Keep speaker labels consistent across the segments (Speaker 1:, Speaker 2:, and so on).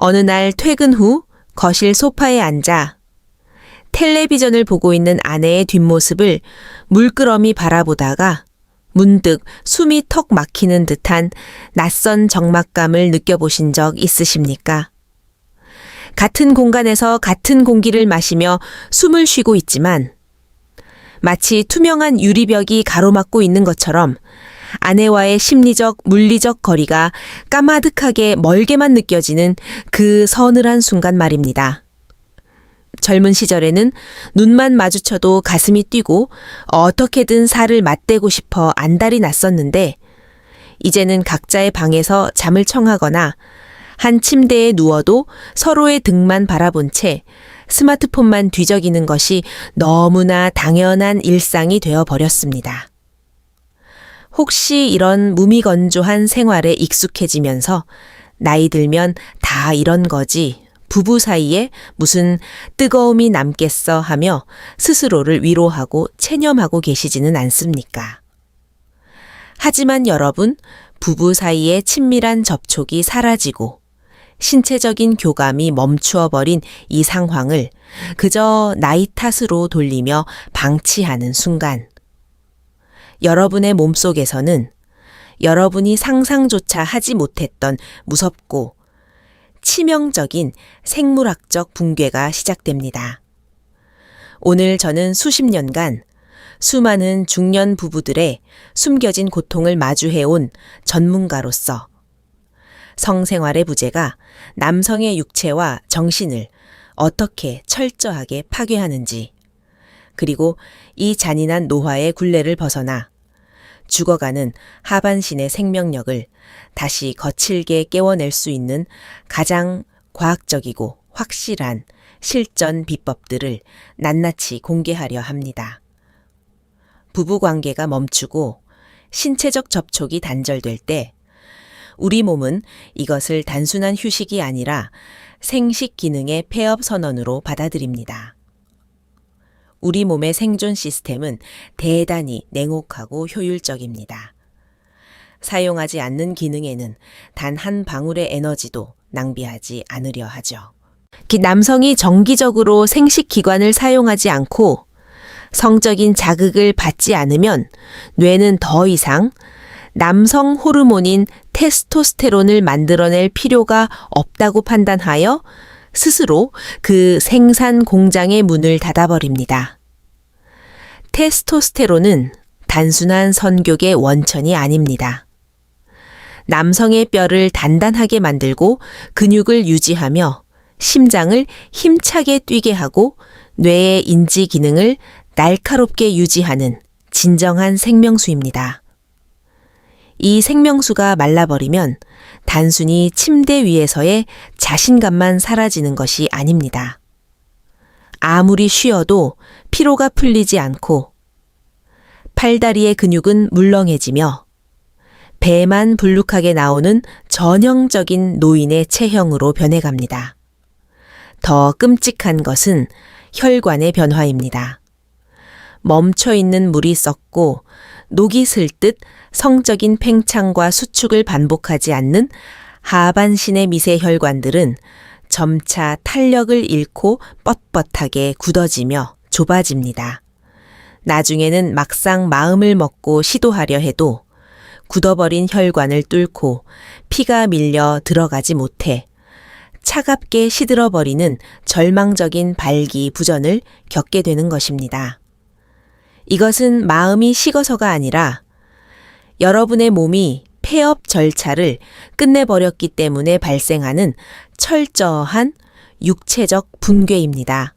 Speaker 1: 어느 날 퇴근 후 거실 소파에 앉아 텔레비전을 보고 있는 아내의 뒷모습을 물끄러미 바라보다가 문득 숨이 턱 막히는 듯한 낯선 적막감을 느껴보신 적 있으십니까? 같은 공간에서 같은 공기를 마시며 숨을 쉬고 있지만 마치 투명한 유리벽이 가로막고 있는 것처럼 아내와의 심리적, 물리적 거리가 까마득하게 멀게만 느껴지는 그 서늘한 순간 말입니다. 젊은 시절에는 눈만 마주쳐도 가슴이 뛰고 어떻게든 살을 맞대고 싶어 안달이 났었는데 이제는 각자의 방에서 잠을 청하거나 한 침대에 누워도 서로의 등만 바라본 채 스마트폰만 뒤적이는 것이 너무나 당연한 일상이 되어버렸습니다. 혹시 이런 무미건조한 생활에 익숙해지면서 나이 들면 다 이런 거지, 부부 사이에 무슨 뜨거움이 남겠어 하며 스스로를 위로하고 체념하고 계시지는 않습니까? 하지만 여러분, 부부 사이의 친밀한 접촉이 사라지고 신체적인 교감이 멈추어 버린 이 상황을 그저 나이 탓으로 돌리며 방치하는 순간, 여러분의 몸속에서는 여러분이 상상조차 하지 못했던 무섭고 치명적인 생물학적 붕괴가 시작됩니다. 오늘 저는 수십 년간 수많은 중년 부부들의 숨겨진 고통을 마주해온 전문가로서 성생활의 부재가 남성의 육체와 정신을 어떻게 철저하게 파괴하는지, 그리고 이 잔인한 노화의 굴레를 벗어나 죽어가는 하반신의 생명력을 다시 거칠게 깨워낼 수 있는 가장 과학적이고 확실한 실전 비법들을 낱낱이 공개하려 합니다. 부부관계가 멈추고 신체적 접촉이 단절될 때 우리 몸은 이것을 단순한 휴식이 아니라 생식 기능의 폐업 선언으로 받아들입니다. 우리 몸의 생존 시스템은 대단히 냉혹하고 효율적입니다. 사용하지 않는 기능에는 단 한 방울의 에너지도 낭비하지 않으려 하죠. 남성이 정기적으로 생식기관을 사용하지 않고 성적인 자극을 받지 않으면 뇌는 더 이상 남성 호르몬인 테스토스테론을 만들어낼 필요가 없다고 판단하여 스스로 그 생산 공장의 문을 닫아버립니다. 테스토스테론은 단순한 선교의 원천이 아닙니다. 남성의 뼈를 단단하게 만들고 근육을 유지하며 심장을 힘차게 뛰게 하고 뇌의 인지 기능을 날카롭게 유지하는 진정한 생명수입니다. 이 생명수가 말라버리면 단순히 침대 위에서의 자신감만 사라지는 것이 아닙니다. 아무리 쉬어도 피로가 풀리지 않고 팔다리의 근육은 물렁해지며 배만 불룩하게 나오는 전형적인 노인의 체형으로 변해갑니다. 더 끔찍한 것은 혈관의 변화입니다. 멈춰있는 물이 썩고 녹이 슬 듯 성적인 팽창과 수축을 반복하지 않는 하반신의 미세 혈관들은 점차 탄력을 잃고 뻣뻣하게 굳어지며 좁아집니다. 나중에는 막상 마음을 먹고 시도하려 해도 굳어버린 혈관을 뚫고 피가 밀려 들어가지 못해 차갑게 시들어버리는 절망적인 발기부전을 겪게 되는 것입니다. 이것은 마음이 식어서가 아니라 여러분의 몸이 폐업 절차를 끝내버렸기 때문에 발생하는 철저한 육체적 붕괴입니다.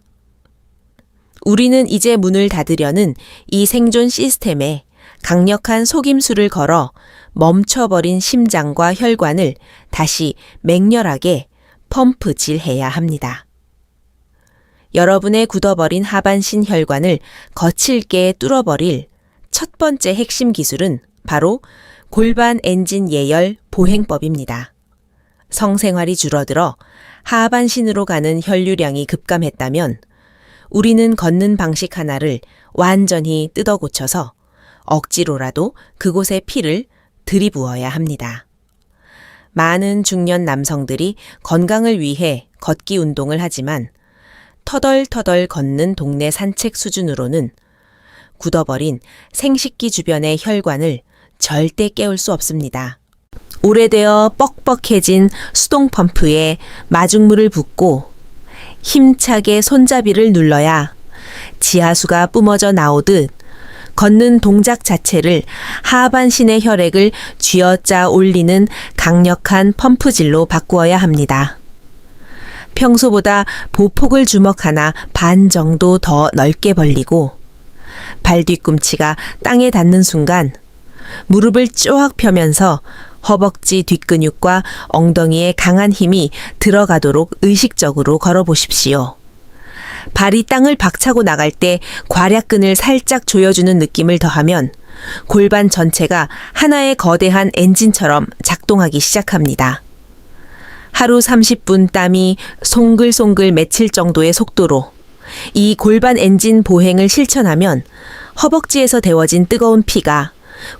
Speaker 1: 우리는 이제 문을 닫으려는 이 생존 시스템에 강력한 속임수를 걸어 멈춰버린 심장과 혈관을 다시 맹렬하게 펌프질해야 합니다. 여러분의 굳어버린 하반신 혈관을 거칠게 뚫어버릴 첫 번째 핵심 기술은 바로 골반 엔진 예열 보행법입니다. 성생활이 줄어들어 하반신으로 가는 혈류량이 급감했다면 우리는 걷는 방식 하나를 완전히 뜯어 고쳐서 억지로라도 그곳에 피를 들이부어야 합니다. 많은 중년 남성들이 건강을 위해 걷기 운동을 하지만 터덜터덜 걷는 동네 산책 수준으로는 굳어버린 생식기 주변의 혈관을 절대 깨울 수 없습니다. 오래되어 뻑뻑해진 수동 펌프에 마중물을 붓고 힘차게 손잡이를 눌러야 지하수가 뿜어져 나오듯 걷는 동작 자체를 하반신의 혈액을 쥐어짜 올리는 강력한 펌프질로 바꾸어야 합니다. 평소보다 보폭을 주먹 하나 반 정도 더 넓게 벌리고 발 뒤꿈치가 땅에 닿는 순간 무릎을 쪼악 펴면서 허벅지 뒷근육과 엉덩이에 강한 힘이 들어가도록 의식적으로 걸어보십시오. 발이 땅을 박차고 나갈 때 괄약근을 살짝 조여주는 느낌을 더하면 골반 전체가 하나의 거대한 엔진처럼 작동하기 시작합니다. 하루 30분 땀이 송글송글 맺힐 정도의 속도로 이 골반 엔진 보행을 실천하면 허벅지에서 데워진 뜨거운 피가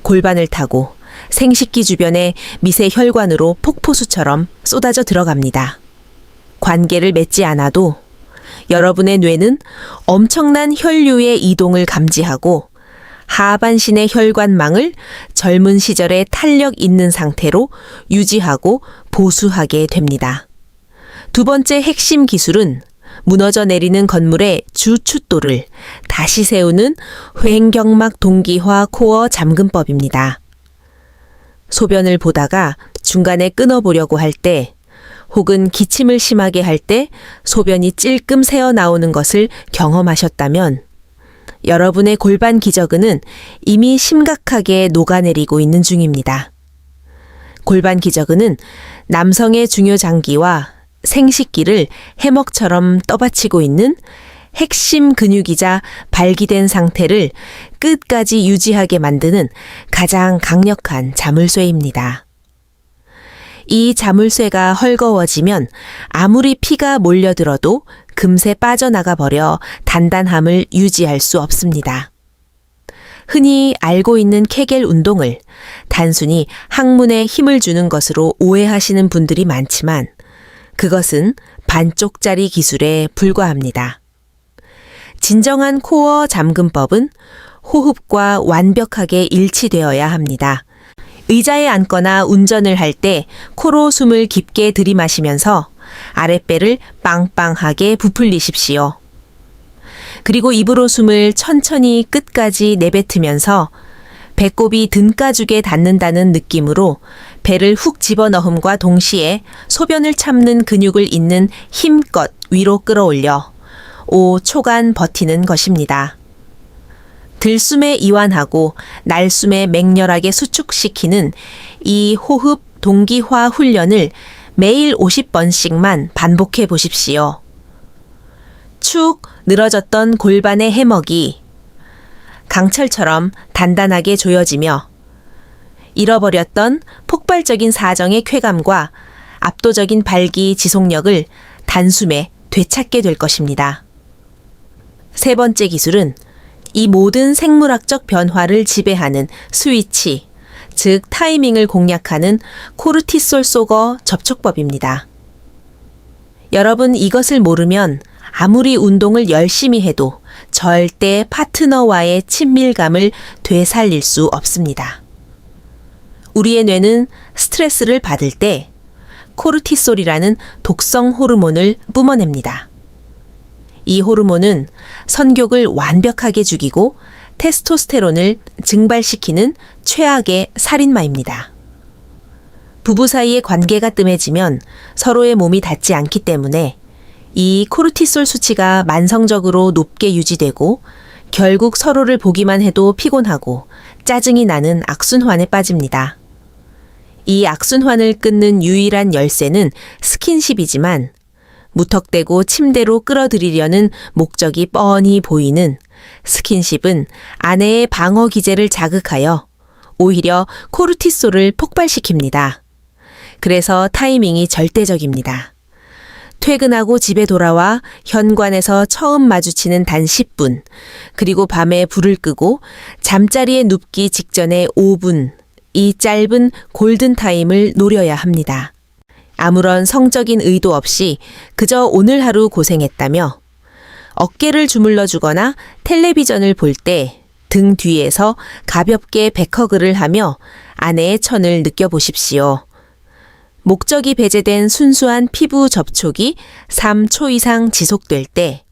Speaker 1: 골반을 타고 생식기 주변의 미세 혈관으로 폭포수처럼 쏟아져 들어갑니다. 관계를 맺지 않아도 여러분의 뇌는 엄청난 혈류의 이동을 감지하고 하반신의 혈관망을 젊은 시절의 탄력 있는 상태로 유지하고 보수하게 됩니다. 두 번째 핵심 기술은 무너져 내리는 건물의 주춧돌을 다시 세우는 회행경막 동기화 코어 잠금법입니다. 소변을 보다가 중간에 끊어보려고 할 때 혹은 기침을 심하게 할 때 소변이 찔끔 새어 나오는 것을 경험하셨다면 여러분의 골반 기저근은 이미 심각하게 녹아내리고 있는 중입니다. 골반 기저근은 남성의 중요 장기와 생식기를 해먹처럼 떠받치고 있는 핵심 근육이자 발기된 상태를 끝까지 유지하게 만드는 가장 강력한 자물쇠입니다. 이 자물쇠가 헐거워지면 아무리 피가 몰려들어도 금세 빠져나가 버려 단단함을 유지할 수 없습니다. 흔히 알고 있는 케겔 운동을 단순히 항문에 힘을 주는 것으로 오해하시는 분들이 많지만 그것은 반쪽짜리 기술에 불과합니다. 진정한 코어 잠금법은 호흡과 완벽하게 일치되어야 합니다. 의자에 앉거나 운전을 할 때 코로 숨을 깊게 들이마시면서 아랫배를 빵빵하게 부풀리십시오. 그리고 입으로 숨을 천천히 끝까지 내뱉으면서 배꼽이 등가죽에 닿는다는 느낌으로 배를 훅 집어넣음과 동시에 소변을 참는 근육을 잇는 힘껏 위로 끌어올려 5초간 버티는 것입니다. 들숨에 이완하고 날숨에 맹렬하게 수축시키는 이 호흡 동기화 훈련을 매일 50번씩만 반복해 보십시오. 축 늘어졌던 골반의 해먹이 강철처럼 단단하게 조여지며 잃어버렸던 폭발적인 사정의 쾌감과 압도적인 발기 지속력을 단숨에 되찾게 될 것입니다. 세 번째 기술은 이 모든 생물학적 변화를 지배하는 스위치, 즉 타이밍을 공략하는 코르티솔 소거 접촉법입니다. 여러분 이것을 모르면 아무리 운동을 열심히 해도 절대 파트너와의 친밀감을 되살릴 수 없습니다. 우리의 뇌는 스트레스를 받을 때 코르티솔이라는 독성 호르몬을 뿜어냅니다. 이 호르몬은 선교를 완벽하게 죽이고 테스토스테론을 증발시키는 최악의 살인마입니다. 부부 사이의 관계가 뜸해지면 서로의 몸이 닿지 않기 때문에 이 코르티솔 수치가 만성적으로 높게 유지되고 결국 서로를 보기만 해도 피곤하고 짜증이 나는 악순환에 빠집니다. 이 악순환을 끊는 유일한 열쇠는 스킨십이지만 무턱대고 침대로 끌어들이려는 목적이 뻔히 보이는 스킨십은 아내의 방어 기제를 자극하여 오히려 코르티솔을 폭발시킵니다. 그래서 타이밍이 절대적입니다. 퇴근하고 집에 돌아와 현관에서 처음 마주치는 단 10분, 그리고 밤에 불을 끄고 잠자리에 눕기 직전의 5분, 이 짧은 골든타임을 노려야 합니다. 아무런 성적인 의도 없이 그저 오늘 하루 고생했다며 어깨를 주물러 주거나 텔레비전을 볼 때 등 뒤에서 가볍게 백허그를 하며 아내의 천을 느껴보십시오. 목적이 배제된 순수한 피부 접촉이 3초 이상 지속될 때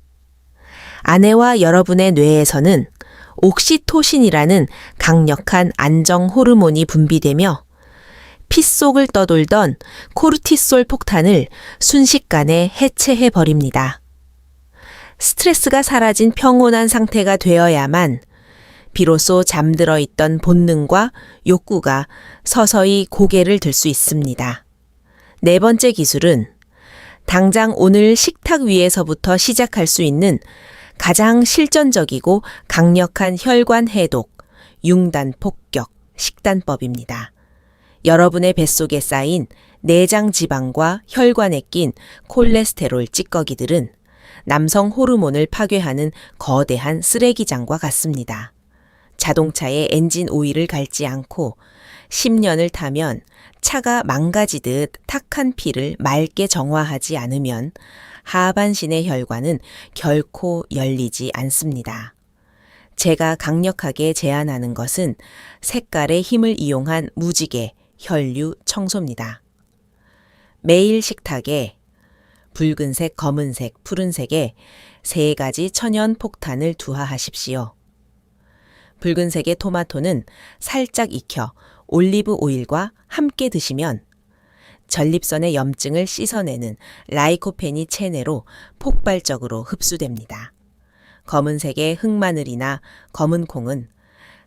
Speaker 1: 아내와 여러분의 뇌에서는 옥시토신이라는 강력한 안정 호르몬이 분비되며 피 속을 떠돌던 코르티솔 폭탄을 순식간에 해체해 버립니다. 스트레스가 사라진 평온한 상태가 되어야만 비로소 잠들어 있던 본능과 욕구가 서서히 고개를 들 수 있습니다. 네 번째 기술은 당장 오늘 식탁 위에서부터 시작할 수 있는 가장 실전적이고 강력한 혈관 해독, 융단 폭격, 식단법입니다. 여러분의 뱃속에 쌓인 내장 지방과 혈관에 낀 콜레스테롤 찌꺼기들은 남성 호르몬을 파괴하는 거대한 쓰레기장과 같습니다. 자동차에 엔진 오일을 갈지 않고 10년을 타면 차가 망가지듯 탁한 피를 맑게 정화하지 않으면 하반신의 혈관은 결코 열리지 않습니다. 제가 강력하게 제안하는 것은 색깔의 힘을 이용한 무지개, 혈류 청소입니다. 매일 식탁에 붉은색, 검은색, 푸른색의 3가지 천연 폭탄을 투하하십시오. 붉은색의 토마토는 살짝 익혀 올리브 오일과 함께 드시면 전립선의 염증을 씻어내는 라이코페니 체내로 폭발적으로 흡수됩니다. 검은색의 흑마늘이나 검은콩은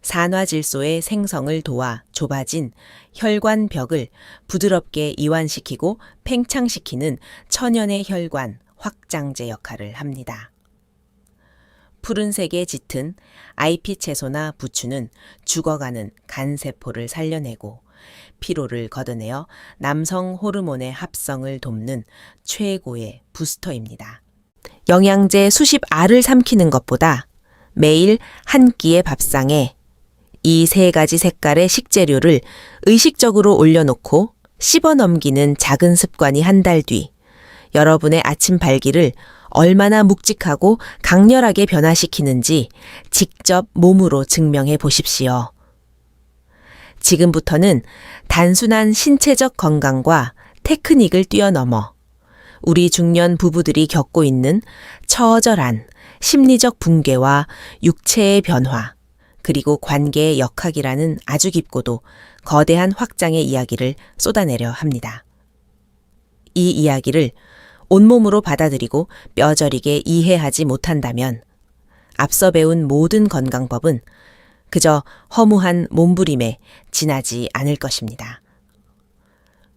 Speaker 1: 산화질소의 생성을 도와 좁아진 혈관벽을 부드럽게 이완시키고 팽창시키는 천연의 혈관 확장제 역할을 합니다. 푸른색의 짙은 IP 채소나 부추는 죽어가는 간세포를 살려내고 피로를 걷어내어 남성 호르몬의 합성을 돕는 최고의 부스터입니다. 영양제 수십 알을 삼키는 것보다 매일 한 끼의 밥상에 이 3가지 색깔의 식재료를 의식적으로 올려놓고 씹어 넘기는 작은 습관이 한 달 뒤 여러분의 아침 발기를 얼마나 묵직하고 강렬하게 변화시키는지 직접 몸으로 증명해 보십시오. 지금부터는 단순한 신체적 건강과 테크닉을 뛰어넘어 우리 중년 부부들이 겪고 있는 처절한 심리적 붕괴와 육체의 변화, 그리고 관계의 역학이라는 아주 깊고도 거대한 확장의 이야기를 쏟아내려 합니다. 이 이야기를 온몸으로 받아들이고 뼈저리게 이해하지 못한다면 앞서 배운 모든 건강법은 그저 허무한 몸부림에 지나지 않을 것입니다.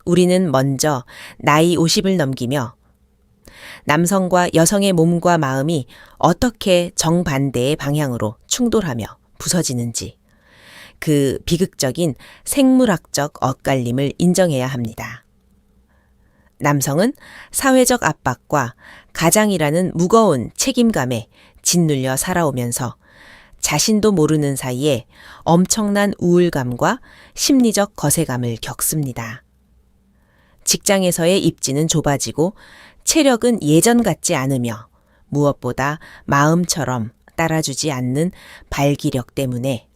Speaker 1: 우리는 먼저 나이 50을 넘기며 남성과 여성의 몸과 마음이 어떻게 정반대의 방향으로 충돌하며 부서지는지 그 비극적인 생물학적 엇갈림을 인정해야 합니다. 남성은 사회적 압박과 가장이라는 무거운 책임감에 짓눌려 살아오면서 자신도 모르는 사이에 엄청난 우울감과 심리적 거세감을 겪습니다. 직장에서의 입지는 좁아지고 체력은 예전 같지 않으며 무엇보다 마음처럼 따라주지 않는 발기력 때문에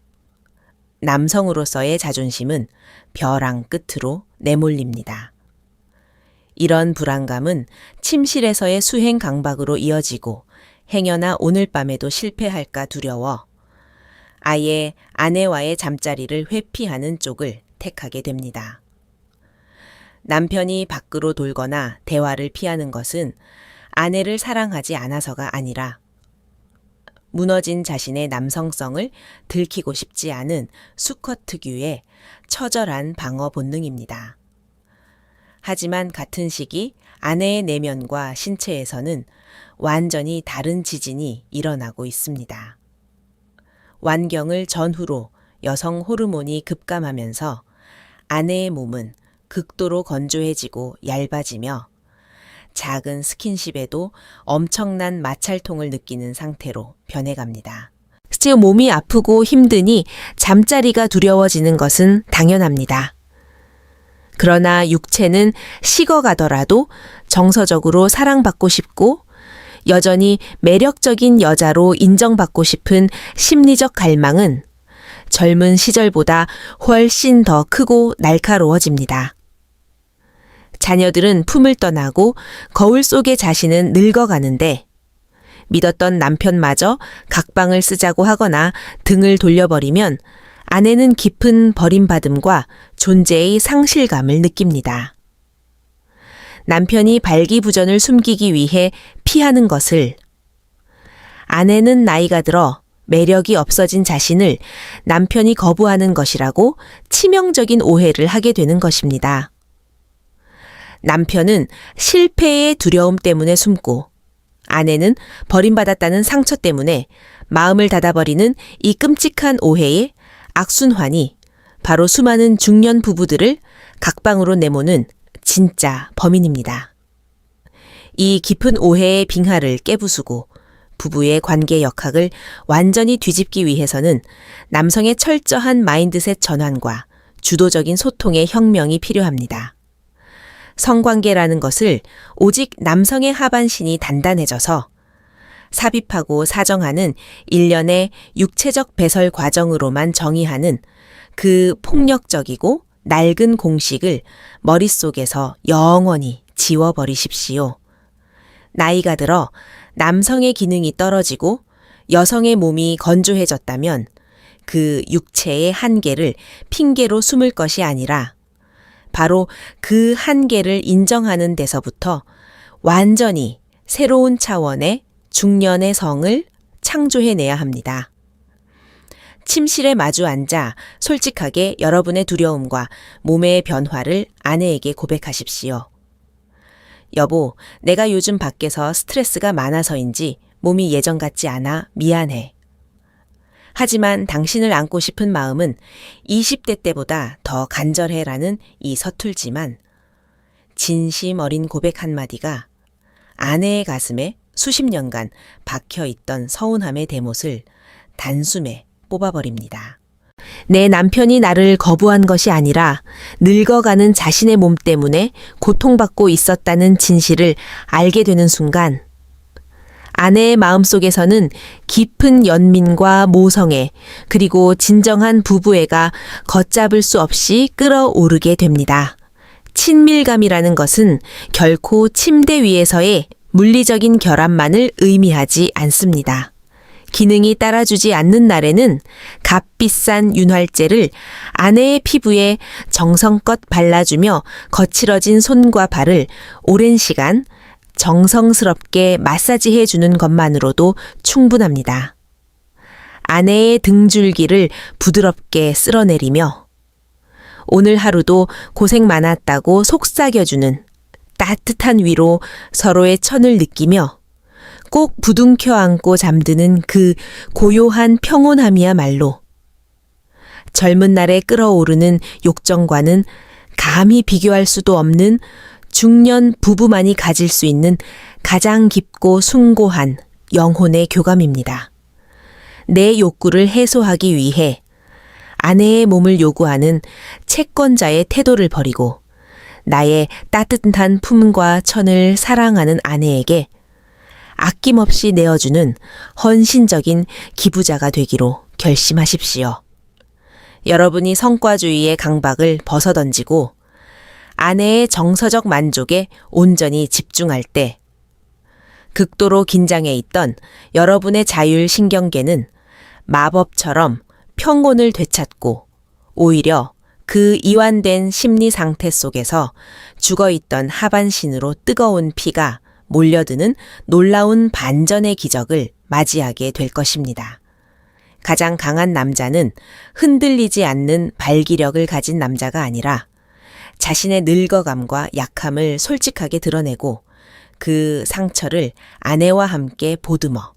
Speaker 1: 남성으로서의 자존심은 벼랑 끝으로 내몰립니다. 이런 불안감은 침실에서의 수행 강박으로 이어지고 행여나 오늘 밤에도 실패할까 두려워 아예 아내와의 잠자리를 회피하는 쪽을 택하게 됩니다. 남편이 밖으로 돌거나 대화를 피하는 것은 아내를 사랑하지 않아서가 아니라 무너진 자신의 남성성을 들키고 싶지 않은 수컷 특유의 처절한 방어 본능입니다. 하지만 같은 시기 아내의 내면과 신체에서는 완전히 다른 지진이 일어나고 있습니다. 완경을 전후로 여성 호르몬이 급감하면서 아내의 몸은 극도로 건조해지고 얇아지며 작은 스킨십에도 엄청난 마찰통을 느끼는 상태로 변해갑니다. 지금 몸이 아프고 힘드니 잠자리가 두려워지는 것은 당연합니다. 그러나 육체는 식어가더라도 정서적으로 사랑받고 싶고 여전히 매력적인 여자로 인정받고 싶은 심리적 갈망은 젊은 시절보다 훨씬 더 크고 날카로워집니다. 자녀들은 품을 떠나고 거울 속의 자신은 늙어가는데 믿었던 남편마저 각방을 쓰자고 하거나 등을 돌려버리면 아내는 깊은 버림받음과 존재의 상실감을 느낍니다. 남편이 발기부전을 숨기기 위해 피하는 것을 아내는 나이가 들어 매력이 없어진 자신을 남편이 거부하는 것이라고 치명적인 오해를 하게 되는 것입니다. 남편은 실패의 두려움 때문에 숨고 아내는 버림받았다는 상처 때문에 마음을 닫아버리는 이 끔찍한 오해의 악순환이 바로 수많은 중년 부부들을 각방으로 내모는 진짜 범인입니다. 이 깊은 오해의 빙하를 깨부수고 부부의 관계 역학을 완전히 뒤집기 위해서는 남성의 철저한 마인드셋 전환과 주도적인 소통의 혁명이 필요합니다. 성관계라는 것을 오직 남성의 하반신이 단단해져서 삽입하고 사정하는 일련의 육체적 배설 과정으로만 정의하는 그 폭력적이고 낡은 공식을 머릿속에서 영원히 지워버리십시오. 나이가 들어 남성의 기능이 떨어지고 여성의 몸이 건조해졌다면 그 육체의 한계를 핑계로 숨을 것이 아니라 바로 그 한계를 인정하는 데서부터 완전히 새로운 차원의 중년의 성을 창조해내야 합니다. 침실에 마주 앉아 솔직하게 여러분의 두려움과 몸의 변화를 아내에게 고백하십시오. 여보, 내가 요즘 밖에서 스트레스가 많아서인지 몸이 예전 같지 않아 미안해. 하지만 당신을 안고 싶은 마음은 20대 때보다 더 간절해라는 이 서툴지만 진심 어린 고백 한마디가 아내의 가슴에 수십 년간 박혀있던 서운함의 대못을 단숨에 뽑아버립니다. 내 남편이 나를 거부한 것이 아니라 늙어가는 자신의 몸 때문에 고통받고 있었다는 진실을 알게 되는 순간 아내의 마음속에서는 깊은 연민과 모성애 그리고 진정한 부부애가 걷잡을 수 없이 끌어오르게 됩니다. 친밀감이라는 것은 결코 침대 위에서의 물리적인 결합만을 의미하지 않습니다. 기능이 따라주지 않는 날에는 값비싼 윤활제를 아내의 피부에 정성껏 발라주며 거칠어진 손과 발을 오랜 시간 정성스럽게 마사지해주는 것만으로도 충분합니다. 아내의 등줄기를 부드럽게 쓸어내리며 오늘 하루도 고생 많았다고 속삭여주는 따뜻한 위로 서로의 천을 느끼며 꼭 부둥켜 안고 잠드는 그 고요한 평온함이야말로 젊은 날에 끌어오르는 욕정과는 감히 비교할 수도 없는 중년 부부만이 가질 수 있는 가장 깊고 숭고한 영혼의 교감입니다. 내 욕구를 해소하기 위해 아내의 몸을 요구하는 채권자의 태도를 버리고 나의 따뜻한 품과 천을 사랑하는 아내에게 아낌없이 내어주는 헌신적인 기부자가 되기로 결심하십시오. 여러분이 성과주의의 강박을 벗어던지고 아내의 정서적 만족에 온전히 집중할 때 극도로 긴장해 있던 여러분의 자율 신경계는 마법처럼 평온을 되찾고 오히려 그 이완된 심리 상태 속에서 죽어있던 하반신으로 뜨거운 피가 몰려드는 놀라운 반전의 기적을 맞이하게 될 것입니다. 가장 강한 남자는 흔들리지 않는 발기력을 가진 남자가 아니라 자신의 늙어감과 약함을 솔직하게 드러내고 그 상처를 아내와 함께 보듬어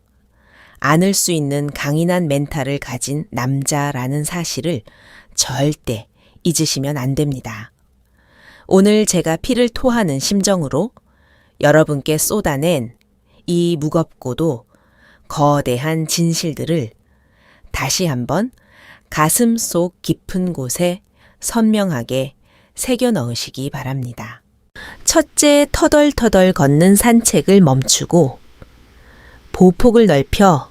Speaker 1: 안을 수 있는 강인한 멘탈을 가진 남자라는 사실을 절대 잊으시면 안 됩니다. 오늘 제가 피를 토하는 심정으로 여러분께 쏟아낸 이 무겁고도 거대한 진실들을 다시 한번 가슴 속 깊은 곳에 선명하게 새겨 넣으시기 바랍니다. 첫째 터덜터덜 걷는 산책을 멈추고 보폭을 넓혀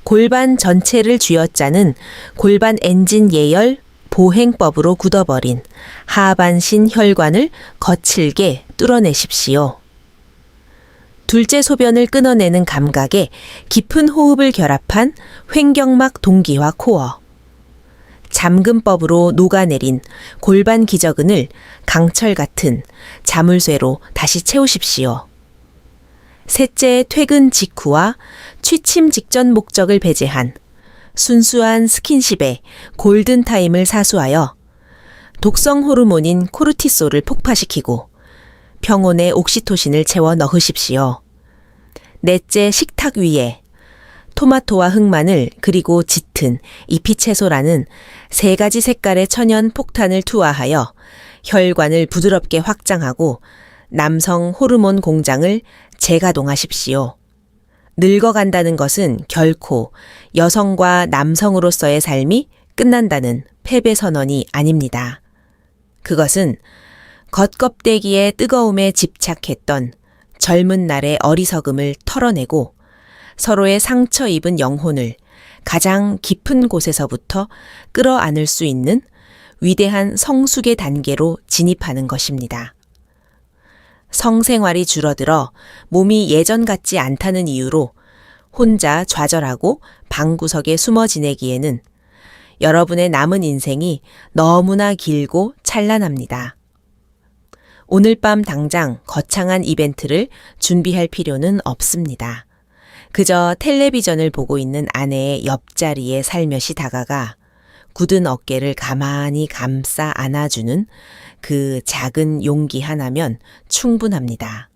Speaker 1: 골반 전체를 쥐어짜는 골반 엔진 예열 보행법으로 굳어버린 하반신 혈관을 거칠게 뚫어내십시오. 둘째 소변을 끊어내는 감각에 깊은 호흡을 결합한 횡격막 동기화 코어. 잠금법으로 녹아내린 골반 기저근을 강철 같은 자물쇠로 다시 채우십시오. 셋째 퇴근 직후와 취침 직전 목적을 배제한 순수한 스킨십에 골든타임을 사수하여 독성 호르몬인 코르티솔을 폭파시키고 평온의 옥시토신을 채워 넣으십시오. 넷째 식탁 위에 토마토와 흑마늘 그리고 짙은 잎이채소라는 세 가지 색깔의 천연 폭탄을 투하하여 혈관을 부드럽게 확장하고 남성 호르몬 공장을 재가동하십시오. 늙어간다는 것은 결코 여성과 남성으로서의 삶이 끝난다는 패배 선언이 아닙니다. 그것은 겉껍데기의 뜨거움에 집착했던 젊은 날의 어리석음을 털어내고 서로의 상처 입은 영혼을 가장 깊은 곳에서부터 끌어안을 수 있는 위대한 성숙의 단계로 진입하는 것입니다. 성생활이 줄어들어 몸이 예전 같지 않다는 이유로 혼자 좌절하고 방구석에 숨어 지내기에는 여러분의 남은 인생이 너무나 길고 찬란합니다. 오늘 밤 당장 거창한 이벤트를 준비할 필요는 없습니다. 그저 텔레비전을 보고 있는 아내의 옆자리에 살며시 다가가 굳은 어깨를 가만히 감싸 안아주는 그 작은 용기 하나면 충분합니다.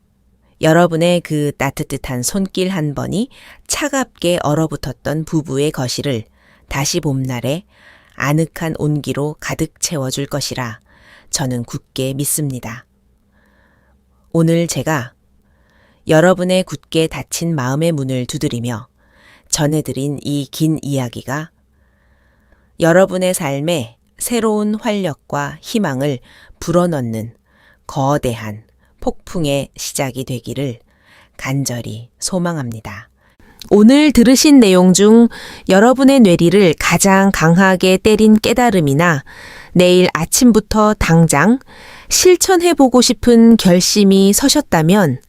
Speaker 1: 여러분의 그 따뜻한 손길 한 번이 차갑게 얼어붙었던 부부의 거실을 다시 봄날에 아늑한 온기로 가득 채워줄 것이라 저는 굳게 믿습니다. 오늘 제가 여러분의 굳게 닫힌 마음의 문을 두드리며 전해드린 이 긴 이야기가 여러분의 삶에 새로운 활력과 희망을 불어넣는 거대한 폭풍의 시작이 되기를 간절히 소망합니다. 오늘 들으신 내용 중 여러분의 뇌리를 가장 강하게 때린 깨달음이나 내일 아침부터 당장 실천해보고 싶은 결심이 서셨다면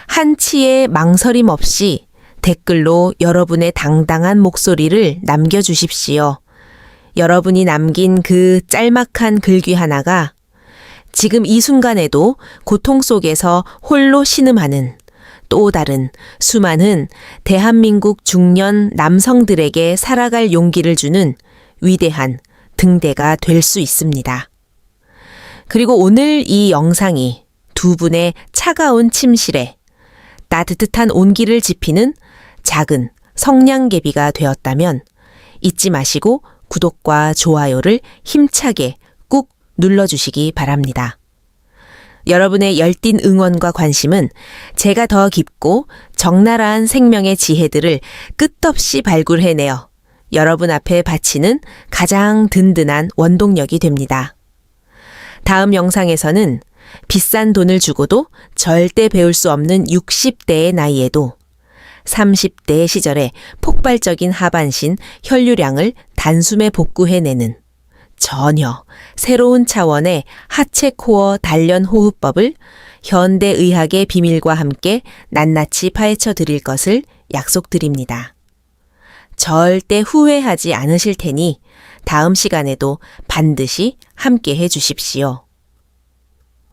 Speaker 1: 한치의 망설임 없이 댓글로 여러분의 당당한 목소리를 남겨주십시오. 여러분이 남긴 그 짤막한 글귀 하나가 지금 이 순간에도 고통 속에서 홀로 신음하는 또 다른 수많은 대한민국 중년 남성들에게 살아갈 용기를 주는 위대한 등대가 될 수 있습니다. 그리고 오늘 이 영상이 두 분의 차가운 침실에 따뜻한 온기를 지피는 작은 성냥개비가 되었다면 잊지 마시고 구독과 좋아요를 힘차게 꾹 눌러주시기 바랍니다. 여러분의 열띤 응원과 관심은 제가 더 깊고 적나라한 생명의 지혜들을 끝없이 발굴해내어 여러분 앞에 바치는 가장 든든한 원동력이 됩니다. 다음 영상에서는 비싼 돈을 주고도 절대 배울 수 없는 60대의 나이에도 30대의 시절에 폭발적인 하반신 혈류량을 단숨에 복구해내는 전혀 새로운 차원의 하체 코어 단련 호흡법을 현대의학의 비밀과 함께 낱낱이 파헤쳐 드릴 것을 약속드립니다. 절대 후회하지 않으실 테니 다음 시간에도 반드시 함께 해 주십시오.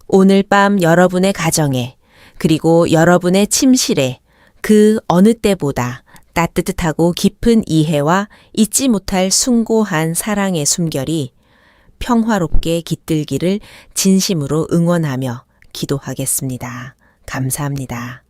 Speaker 1: 오늘 밤 여러분의 가정에 그리고 여러분의 침실에 그 어느 때보다 따뜻하고 깊은 이해와 잊지 못할 숭고한 사랑의 숨결이 평화롭게 깃들기를 진심으로 응원하며 기도하겠습니다. 감사합니다.